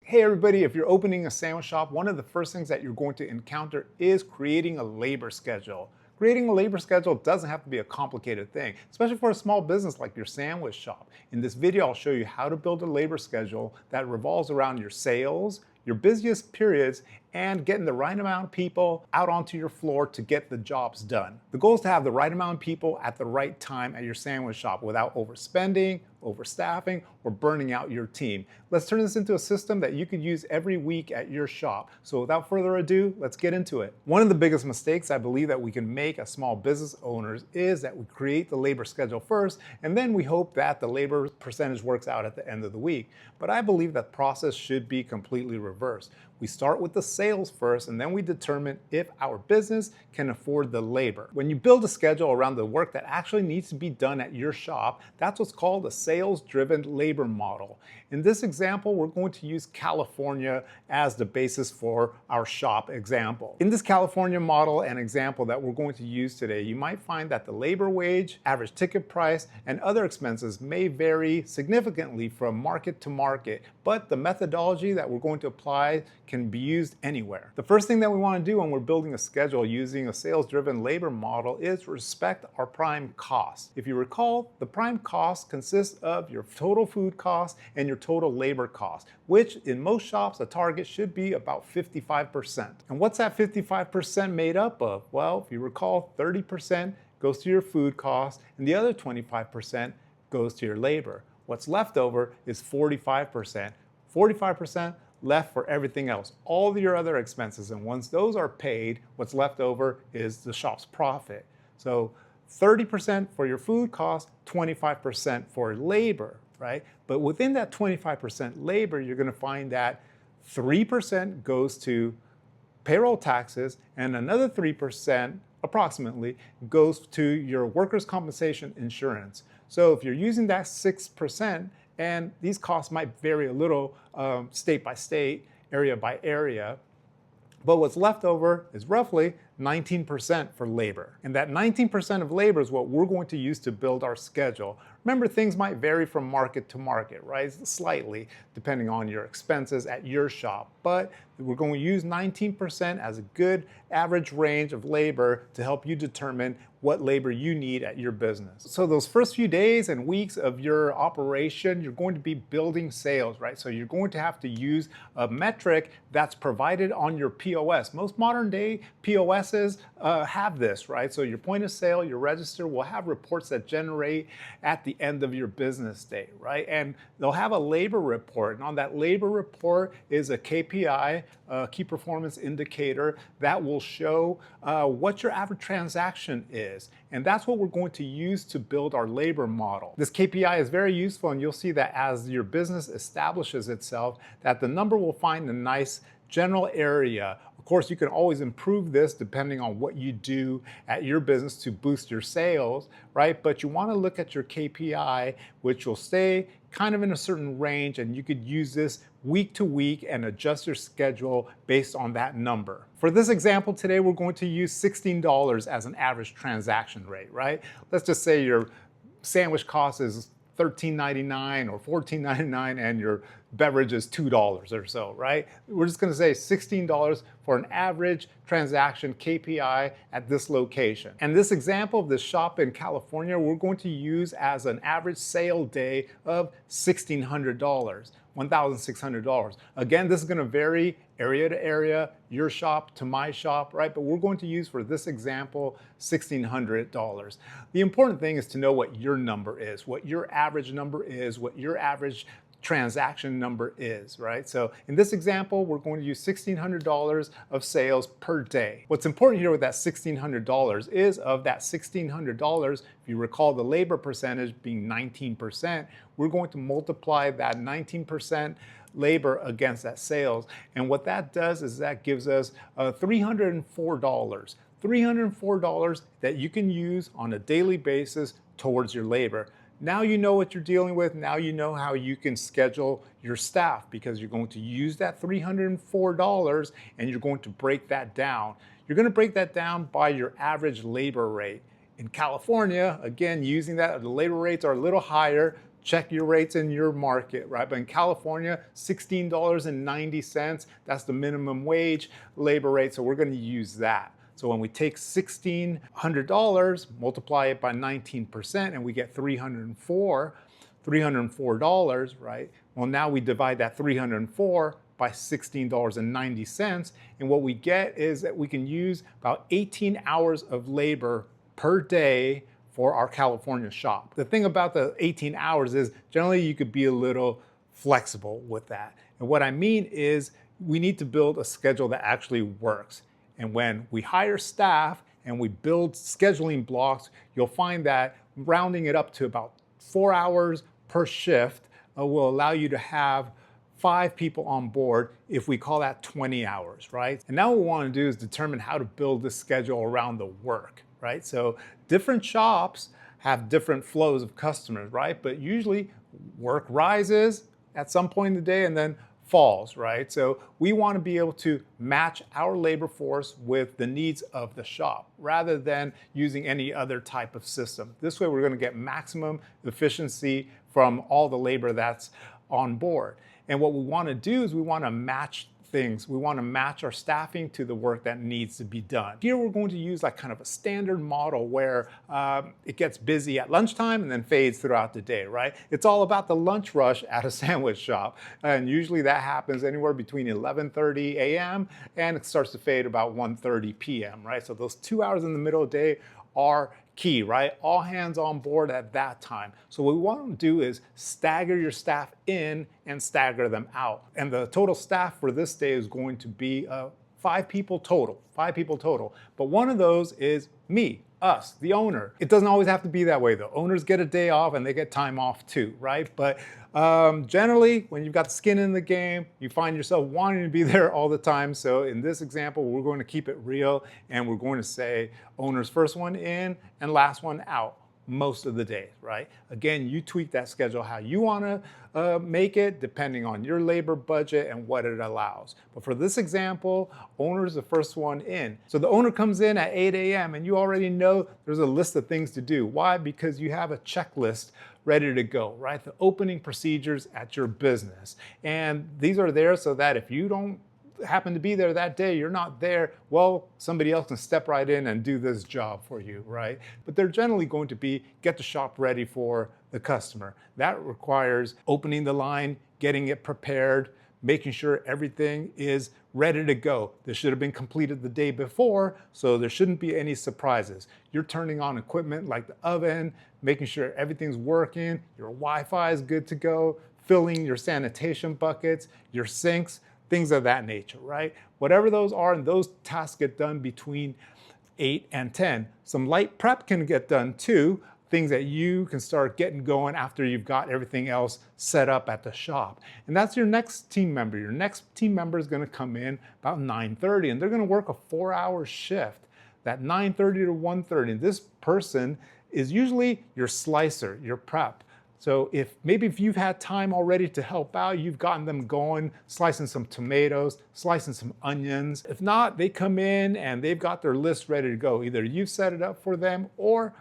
Hey everybody, if you're opening a sandwich shop, one of the first things that you're going to encounter is creating a labor schedule. Creating a labor schedule doesn't have to be a complicated thing, especially for a small business like your sandwich shop. In this video, I'll show you how to build a labor schedule that revolves around your sales, your busiest periods, and getting the right amount of people out onto your floor to get the jobs done. The goal is to have the right amount of people at the right time at your sandwich shop without overspending, overstaffing, or burning out your team. Let's turn this into a system that you could use every week at your shop. So without further ado, let's get into it. One of the biggest mistakes I believe that we can make as small business owners is that we create the labor schedule first, and then we hope that the labor percentage works out at the end of the week. But I believe that process should be completely reversed. We start with the sales first, and then we determine if our business can afford the labor. When you build a schedule around the work that actually needs to be done at your shop, that's what's called a sales-driven labor model. In this example, we're going to use California as the basis for our shop example. In this California model and example that we're going to use today, you might find that the labor wage, average ticket price, and other expenses may vary significantly from market to market, but the methodology that we're going to apply can be used anywhere. The first thing that we want to do when we're building a schedule using a sales-driven labor model is respect our prime cost. If you recall, the prime cost consists of your total food cost and your total labor cost, which in most shops, a target should be about 55%. And what's that 55% made up of? Well, if you recall, 30% goes to your food cost and the other 25% goes to your labor. What's left over is 45%. 45% left for everything else, all your other expenses. And once those are paid, what's left over is the shop's profit. So 30% for your food cost, 25% for labor, right? But within that 25% labor, you're gonna find that 3% goes to payroll taxes and another 3% approximately goes to your workers' compensation insurance. So if you're using that 6%, and these costs might vary a little state by state, area by area, but what's left over is roughly 19% for labor. And that 19% of labor is what we're going to use to build our schedule. Remember, things might vary from market to market, right? Slightly, depending on your expenses at your shop. But we're going to use 19% as a good average range of labor to help you determine what labor you need at your business. So those first few days and weeks of your operation, you're going to be building sales, right? So you're going to have to use a metric that's provided on your POS. Most modern day POSs have this, right? So your point of sale, your register will have reports that generate at the end of your business day, right? And they'll have a labor report. And on that labor report is a KPI, key performance indicator, that will show what your average transaction is. And that's what we're going to use to build our labor model. This KPI is very useful, and you'll see that as your business establishes itself, that the number will find a nice general area. Of course, you can always improve this depending on what you do at your business to boost your sales, right? But you want to look at your KPI, which will stay kind of in a certain range, and you could use this week to week and adjust your schedule based on that number. For this example today, we're going to use $16 as an average transaction rate, right? Let's just say your sandwich cost is $13.99 or $14.99 and your beverage is $2 or so, right? We're just gonna say $16 for an average transaction KPI at this location. And this example of this shop in California, we're going to use as an average sale day of $1,600, $1,600. Again, this is gonna vary area to area, your shop to my shop, right? But we're going to use for this example, $1,600. The important thing is to know what your number is, what your average number is, what your average transaction number is, right? So in this example, we're going to use $1,600 of sales per day. What's important here with that $1,600 is of that $1,600, if you recall the labor percentage being 19%, we're going to multiply that 19% labor against that sales. And what that does is that gives us $304. $304 that you can use on a daily basis towards your labor. Now you know what you're dealing with. Now you know how you can schedule your staff, because you're going to use that $304 and you're going to break that down. You're going to break that down by your average labor rate. In California, again, using that, the labor rates are a little higher, check your rates in your market, right? But in California, $16.90, that's the minimum wage labor rate, so we're going to use that. So when we take $1,600, multiply it by 19%, and we get $304, right? Well, now we divide that 304 by $16.90, and what we get is that we can use about 18 hours of labor per day for our California shop. The thing about the 18 hours is generally you could be a little flexible with that. And what I mean is we need to build a schedule that actually works. And when we hire staff and we build scheduling blocks, you'll find that rounding it up to about 4 hours per shift will allow you to have 5 people on board if we call that 20 hours, right? And now what we want to do is determine how to build this schedule around the work, right? So different shops have different flows of customers, right? But usually work rises at some point in the day and then falls, right? So we want to be able to match our labor force with the needs of the shop rather than using any other type of system. This way we're going to get maximum efficiency from all the labor that's on board. And what we want to do is we want to match things. We want to match our staffing to the work that needs to be done. Here we're going to use like kind of a standard model where it gets busy at lunchtime and then fades throughout the day, right? It's all about the lunch rush at a sandwich shop. And usually that happens anywhere between 11:30 a.m. and it starts to fade about 1:30 p.m., right? So those 2 hours in the middle of the day are key, right? All hands on board at that time. So what we want to do is stagger your staff in and stagger them out. And the total staff for this day is going to be 5 people total, 5 people total. But one of those is me, us, the owner. It doesn't always have to be that way though. Owners get a day off and they get time off too, right? But generally, when you've got skin in the game, you find yourself wanting to be there all the time. So in this example, we're going to keep it real and we're going to say owner's first one in and last one out most of the days, right? Again, you tweak that schedule how you want to make it depending on your labor budget and what it allows. But for this example, owner's the first one in. So the owner comes in at 8 a.m. and you already know there's a list of things to do. Why? Because you have a checklist ready to go, right? The opening procedures at your business. And these are there so that if you don't happen to be there that day, you're not there, well, somebody else can step right in and do this job for you, right? But they're generally going to be get the shop ready for the customer. That requires opening the line, getting it prepared, making sure everything is ready to go. This should have been completed the day before, so there shouldn't be any surprises. You're turning on equipment like the oven, making sure everything's working, your Wi-Fi is good to go, filling your sanitation buckets, your sinks, things of that nature, right? Whatever those are, and those tasks get done between 8 and 10. Some light prep can get done too, things that you can start getting going after you've got everything else set up at the shop. And that's your next team member. Your next team member is gonna come in about 9:30 and they're gonna work a 4-hour shift, that 9:30 to 1:30. And this person is usually your slicer, your prep. So if you've had time already to help out, you've gotten them going, slicing some tomatoes, slicing some onions. If not, they come in and they've got their list ready to go. Either you've set it up for them or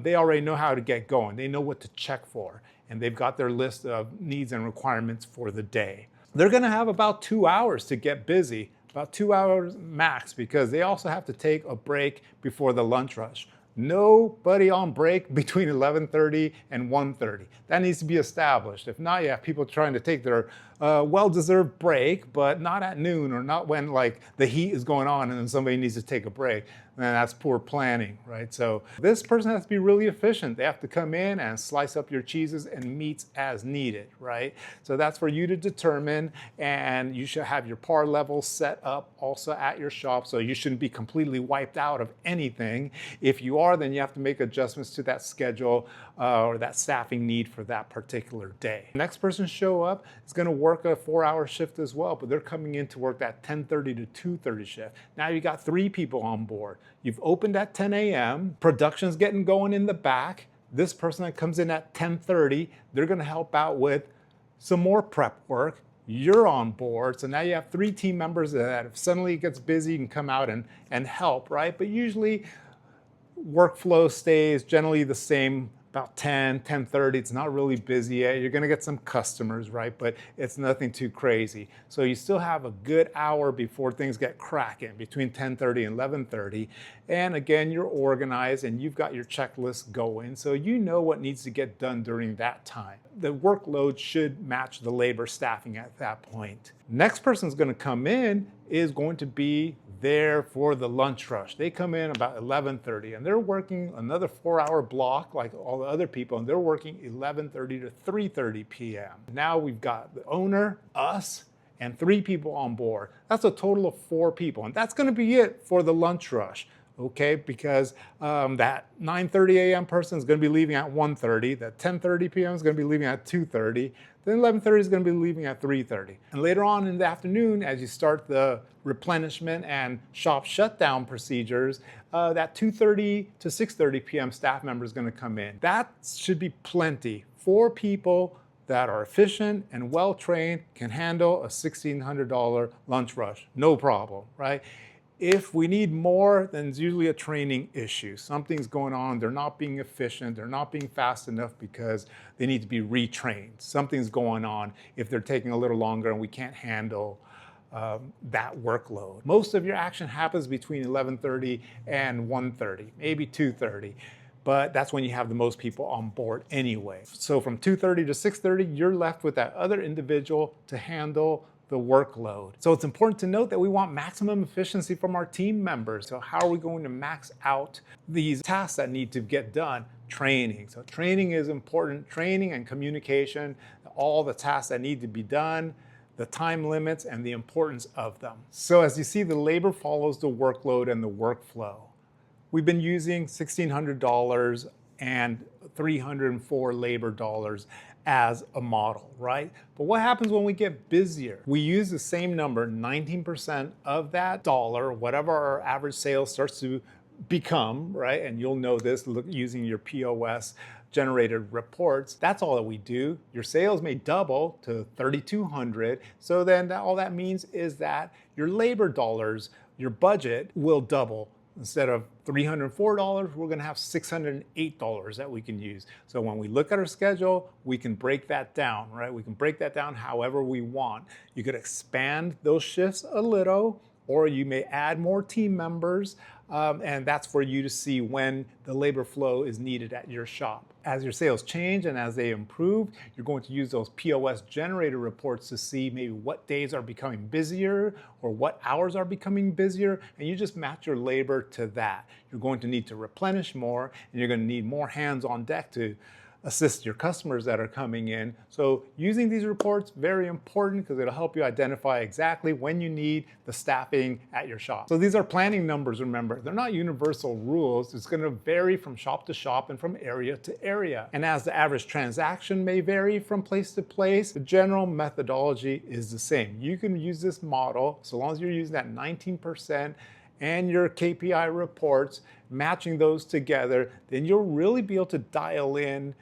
they already know how to get going. They know what to check for and they've got their list of needs and requirements for the day. They're gonna have about 2 hours to get busy, about 2 hours max, because they also have to take a break before the lunch rush. Nobody on break between 11:30 and 1:30. That needs to be established. If not, you have people trying to take their well-deserved break, but not at noon or not when like the heat is going on and then somebody needs to take a break. And that's poor planning, right? So this person has to be really efficient. They have to come in and slice up your cheeses and meats as needed, right? So that's for you to determine, and you should have your par levels set up also at your shop, so you shouldn't be completely wiped out of anything. If you are, then you have to make adjustments to that schedule or that staffing need for that particular day. The next person show up is gonna work a 4-hour shift as well, but they're coming in to work that 10:30 to 2:30 shift. Now you got 3 people on board. You've opened at 10 a.m., production's getting going in the back. This person that comes in at 10:30, they're gonna help out with some more prep work. You're on board, so now you have 3 team members that if suddenly it gets busy, you can come out and help, right? But usually workflow stays generally the same about 10, 10:30. It's not really busy yet. You're gonna get some customers, right? But it's nothing too crazy. So you still have a good hour before things get cracking, between 10:30 and 11:30. And again, you're organized and you've got your checklist going. So you know what needs to get done during that time. The workload should match the labor staffing at that point. Next person's gonna come in is going to be there for the lunch rush. They come in about 11:30 and they're working another 4-hour block like all the other people, and they're working 11:30 to 3:30 p.m. Now we've got the owner, us, and 3 people on board. That's a total of 4 people, and that's gonna be it for the lunch rush. Okay, because that 9:30 a.m. person is going to be leaving at 1:30, that 10:30 p.m. is going to be leaving at 2:30, then 11:30 is going to be leaving at 3:30. And later on in the afternoon, as you start the replenishment and shop shutdown procedures, that 2:30 to 6:30 p.m. staff member is going to come in. That should be plenty. 4 people that are efficient and well-trained can handle a $1,600 lunch rush, no problem, right? If we need more, then it's usually a training issue. Something's going on, they're not being efficient, they're not being fast enough because they need to be retrained. Something's going on if they're taking a little longer and we can't handle that workload. Most of your action happens between 11:30 and 1:30, maybe 2:30. But that's when you have the most people on board anyway. So from 2:30 to 6:30, you're left with that other individual to handle the workload. So it's important to note that we want maximum efficiency from our team members. So how are we going to max out these tasks that need to get done? Training. So training is important. Training and communication, all the tasks that need to be done, the time limits, and the importance of them. So as you see, the labor follows the workload and the workflow. We've been using $1,600 and 304 labor dollars as a model, right? But what happens when we get busier? We use the same number, 19% of that dollar, whatever our average sales starts to become, right? And you'll know this using your POS generated reports. That's all that we do. Your sales may double to 3,200. So then all that means is that your labor dollars, your budget will double. Instead of $304, we're gonna have $608 that we can use. So when we look at our schedule, we can break that down, right? We can break that down however we want. You could expand those shifts a little, or you may add more team members, and that's for you to see when the labor flow is needed at your shop. As your sales change and as they improve, you're going to use those POS generator reports to see maybe what days are becoming busier or what hours are becoming busier, and you just match your labor to that. You're going to need to replenish more, and you're going to need more hands on deck to assist your customers that are coming in. So using these reports, very important because it'll help you identify exactly when you need the staffing at your shop. So these are planning numbers, remember. They're not universal rules. It's going to vary from shop to shop and from area to area. And as the average transaction may vary from place to place, the general methodology is the same. You can use this model so long as you're using that 19% and your KPI reports, matching those together, then you'll really be able to dial in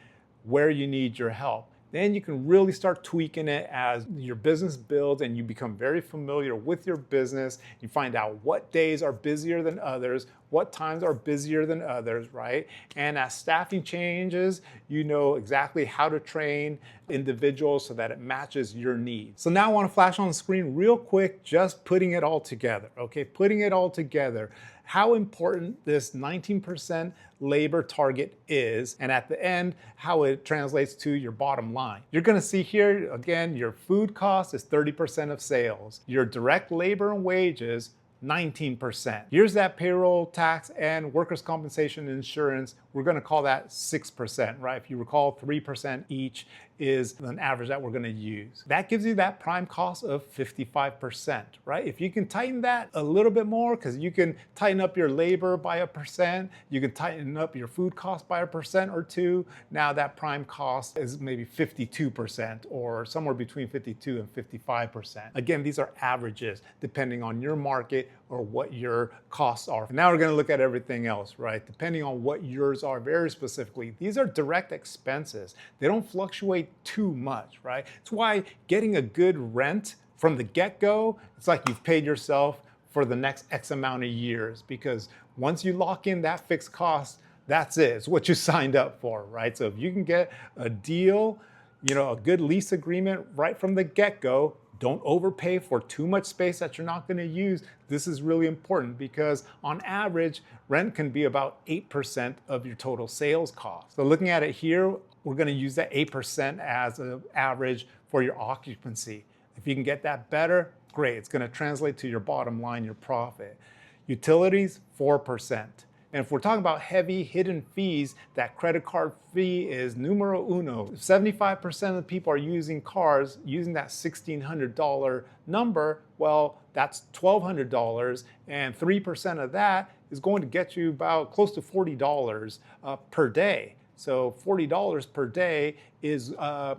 where you need your help. Then you can really start tweaking it as your business builds and you become very familiar with your business. You find out what days are busier than others, what times are busier than others, right? And as staffing changes, you know exactly how to train individuals so that it matches your needs. So now I want to flash on the screen real quick, just putting it all together, okay? Putting it all together. How important this 19% labor target is, and at the end, how it translates to your bottom line. You're gonna see here, again, your food cost is 30% of sales. Your direct labor and wages, 19%. Here's that payroll tax and workers' compensation and insurance. We're gonna call that 6%, right? If you recall, 3% each is an average that we're gonna use. That gives you that prime cost of 55%, right? If you can tighten that a little bit more, because you can tighten up your labor by 1%, you can tighten up your food cost by 1% or 2%. Now that prime cost is maybe 52% or somewhere between 52 and 55%. Again, these are averages depending on your market or what your costs are. Now we're gonna look at everything else, right? Depending on what yours are very specifically. These are direct expenses. They don't fluctuate too much, right? It's why getting a good rent from the get-go, it's like you've paid yourself for the next X amount of years, because once you lock in that fixed cost, That's it. It's what you signed up for, right? So if you can get a deal, a good lease agreement right from the get-go, don't overpay for too much space that you're not going to use. This is really important because on average, rent can be about 8% of your total sales cost. So looking at it here, we're going to use that 8% as an average for your occupancy. If you can get that better, great. It's going to translate to your bottom line, your profit. Utilities, 4%. And if we're talking about heavy hidden fees, that credit card fee is numero uno. If 75% of the people are using cars using that $1,600 number, well, that's $1,200, and 3% of that is going to get you about close to $40 per day. So $40 per day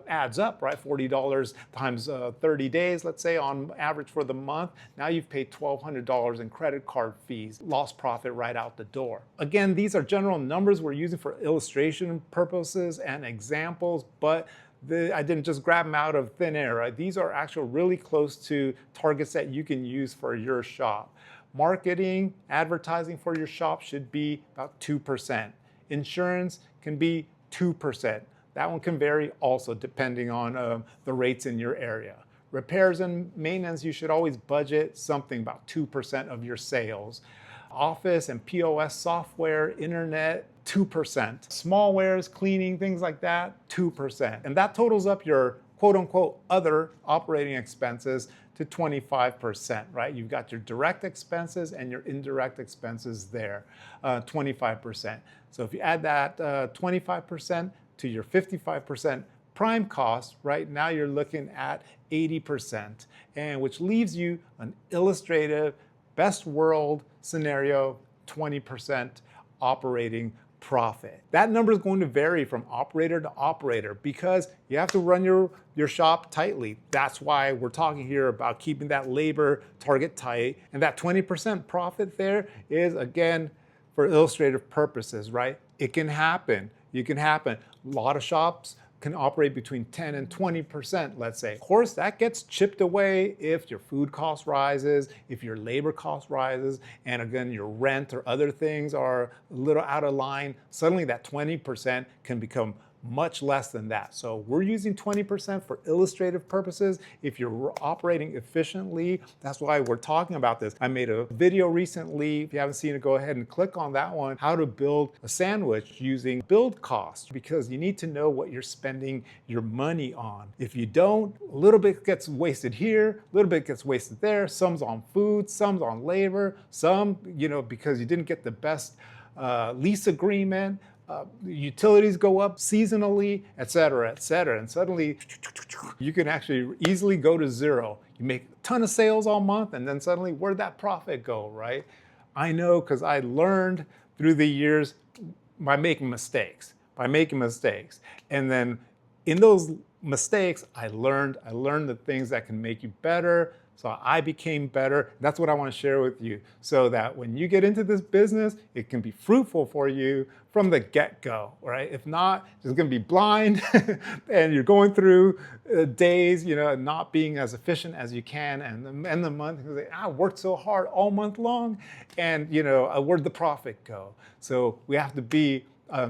adds up, right? $40 times 30 days, let's say, on average for the month. Now you've paid $1,200 in credit card fees, lost profit right out the door. Again, these are general numbers we're using for illustration purposes and examples, but I didn't just grab them out of thin air, right? These are actual really close to targets that you can use for your shop. Marketing, advertising for your shop should be about 2%. Insurance can be 2%. That one can vary also depending on the rates in your area. Repairs and maintenance, you should always budget something about 2% of your sales. Office and POS software, internet, 2%. Small wares, cleaning, things like that, 2%. And that totals up your quote unquote other operating expenses to 25%, right? You've got your direct expenses and your indirect expenses there, 25%. So if you add that 25% to your 55% prime cost, right now you're looking at 80%, and which leaves you an illustrative best world scenario, 20% operating profit. That number is going to vary from operator to operator because you have to run your shop tightly. That's why we're talking here about keeping that labor target tight. And that 20% profit there is, again, for illustrative purposes, right? It can happen. You can happen. A lot of shops can operate between 10 and 20%, let's say. Of course, that gets chipped away if your food cost rises, if your labor cost rises, and again, your rent or other things are a little out of line. Suddenly that 20% can become much less than that. So we're using 20% for illustrative purposes. If you're operating efficiently, that's why we're talking about this. I made a video recently. If you haven't seen it, go ahead and click on that one, how to build a sandwich using build cost, because you need to know what you're spending your money on. If you don't, a little bit gets wasted here, a little bit gets wasted there. Some's on food, some's on labor, some, because you didn't get the best lease agreement. Utilities go up seasonally, et cetera, and suddenly you can actually easily go to zero. You make a ton of sales all month, and then suddenly where'd that profit go, right? I know, because I learned through the years by making mistakes, and then in those mistakes, I learned the things that can make you better. So I became better. That's what I want to share with you, so that when you get into this business, it can be fruitful for you from the get-go, right? If not, it's going to be blind and you're going through days, not being as efficient as you can. And the end of the month, you're like, I worked so hard all month long, and where'd the profit go? So we have to be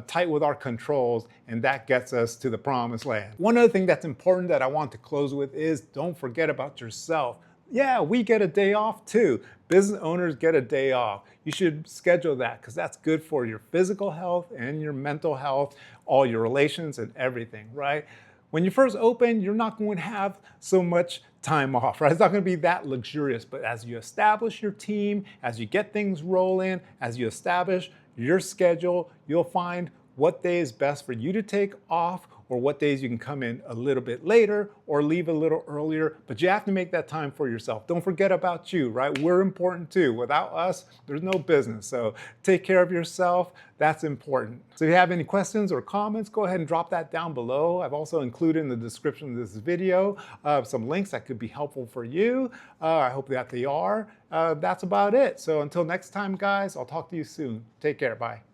tight with our controls, and that gets us to the promised land. One other thing that's important that I want to close with is don't forget about yourself. Yeah, we get a day off too. Business owners get a day off. You should schedule that because that's good for your physical health and your mental health, all your relations and everything, right? When you first open, you're not going to have so much time off, right? It's not going to be that luxurious, but as you establish your team, as you get things rolling, as you establish your schedule, you'll find what day is best for you to take off, or what days you can come in a little bit later or leave a little earlier, but you have to make that time for yourself. Don't forget about you, right? We're important too. Without us, there's no business. So take care of yourself. That's important. So if you have any questions or comments, go ahead and drop that down below. I've also included in the description of this video some links that could be helpful for you. I hope that they are. That's about it. So until next time, guys, I'll talk to you soon. Take care. Bye.